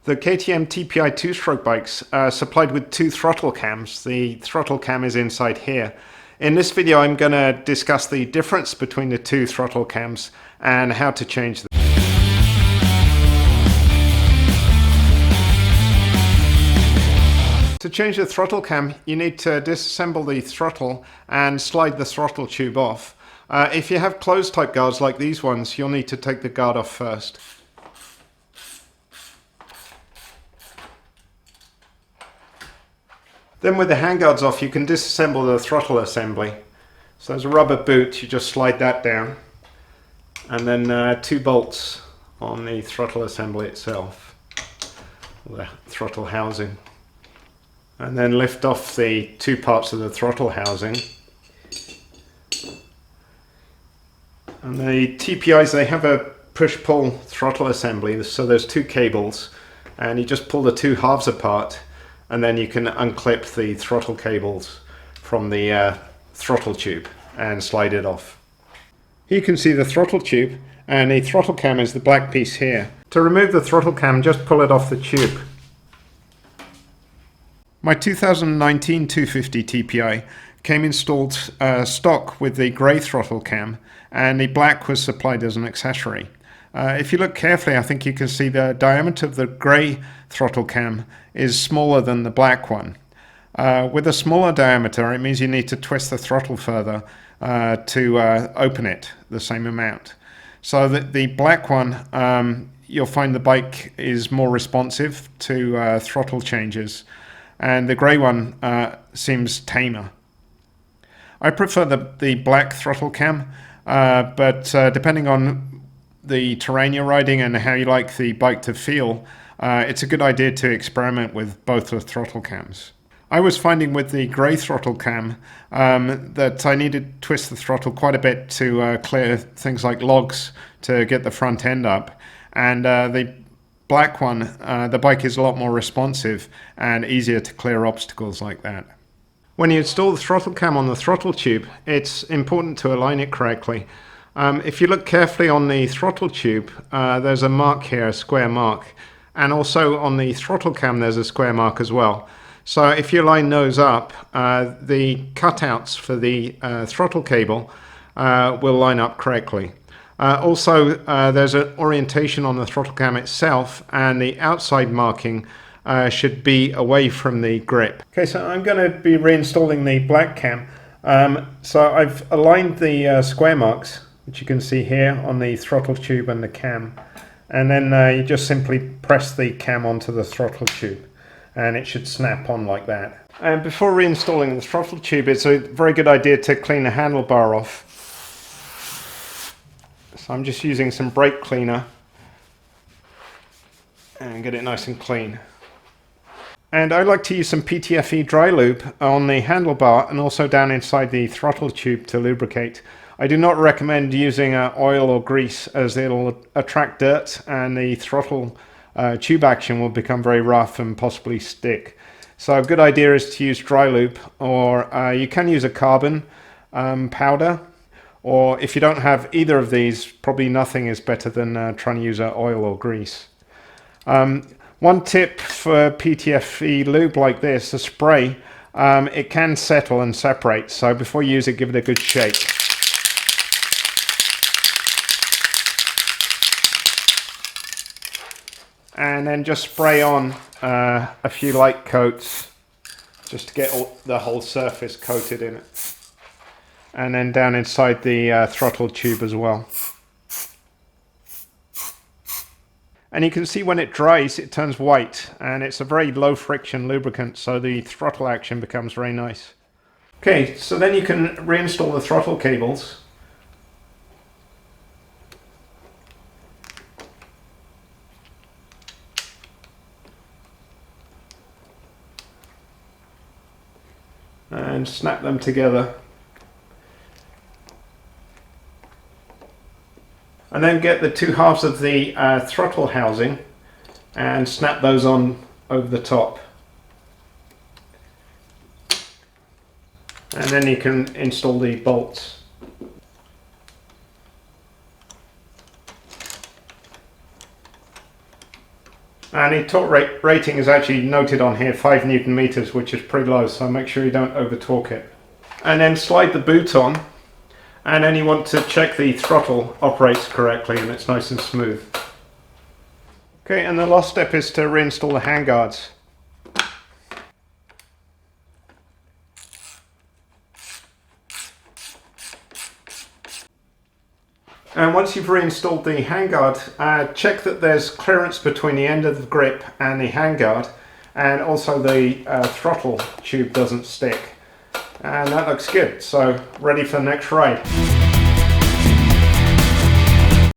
The KTM TPI two-stroke bikes are supplied with two throttle cams. The throttle cam is inside here. In this video I'm going to discuss the difference between the two throttle cams and how to change them. To change the throttle cam, you need to disassemble the throttle and slide the throttle tube off. If you have closed type guards like these ones, you'll need to take the guard off first. Then with the handguards off, you can disassemble the throttle assembly. So there's a rubber boot, you just slide that down. And then two bolts on the throttle assembly itself, the throttle housing. And then lift off the two parts of the throttle housing. And the TPIs, they have a push-pull throttle assembly, so there's two cables, and you just pull the two halves apart, and then you can unclip the throttle cables from the throttle tube and slide it off. Here you can see the throttle tube, and the throttle cam is the black piece here. To remove the throttle cam, just pull it off the tube. My 2019 250 TPI came installed stock with the grey throttle cam, and the black was supplied as an accessory. If you look carefully, I think you can see the diameter of the grey throttle cam is smaller than the black one. With a smaller diameter, it means you need to twist the throttle further to open it the same amount. So that the black one, you'll find the bike is more responsive to throttle changes, and the grey one seems tamer. I prefer the black throttle cam, but depending on the terrain you're riding and how you like the bike to feel, it's a good idea to experiment with both the throttle cams. I was finding with the grey throttle cam that I needed to twist the throttle quite a bit to clear things like logs to get the front end up, and the black one, the bike is a lot more responsive and easier to clear obstacles like that. When you install the throttle cam on the throttle tube, it's important to align it correctly. If you look carefully on the throttle tube, there's a mark here, a square mark, and also on the throttle cam there's a square mark as well. So if you line those up, the cutouts for the throttle cable will line up correctly. Also, there's an orientation on the throttle cam itself, and the outside marking should be away from the grip. Okay, so I'm going to be reinstalling the black cam. So I've aligned the square marks, which you can see here on the throttle tube and the cam, and then you just simply press the cam onto the throttle tube and it should snap on like that. And before reinstalling the throttle tube, it's a very good idea to clean the handlebar off. So I'm just using some brake cleaner and get it nice and clean. And I like to use some PTFE dry lube on the handlebar and also down inside the throttle tube to lubricate. I do not recommend using oil or grease, as it'll attract dirt and the throttle tube action will become very rough and possibly stick. So a good idea is to use dry lube, or you can use a carbon powder, or if you don't have either of these, probably nothing is better than trying to use oil or grease. One tip for PTFE lube like this, a spray, it can settle and separate, so before you use it, give it a good shake. And then just spray on a few light coats just to get the whole surface coated in it. And then down inside the throttle tube as well. And you can see when it dries, it turns white, and it's a very low friction lubricant, so the throttle action becomes very nice. Okay, so then you can reinstall the throttle cables. And snap them together. And then get the two halves of the throttle housing and snap those on over the top. And then you can install the bolts. And the torque rating is actually noted on here, 5 Newton meters, which is pretty low, so make sure you don't over torque it. And then slide the boot on, and then you want to check the throttle operates correctly and it's nice and smooth. Okay, and the last step is to reinstall the handguards. And once you've reinstalled the handguard, check that there's clearance between the end of the grip and the handguard, and also the throttle tube doesn't stick. And that looks good, so ready for the next ride.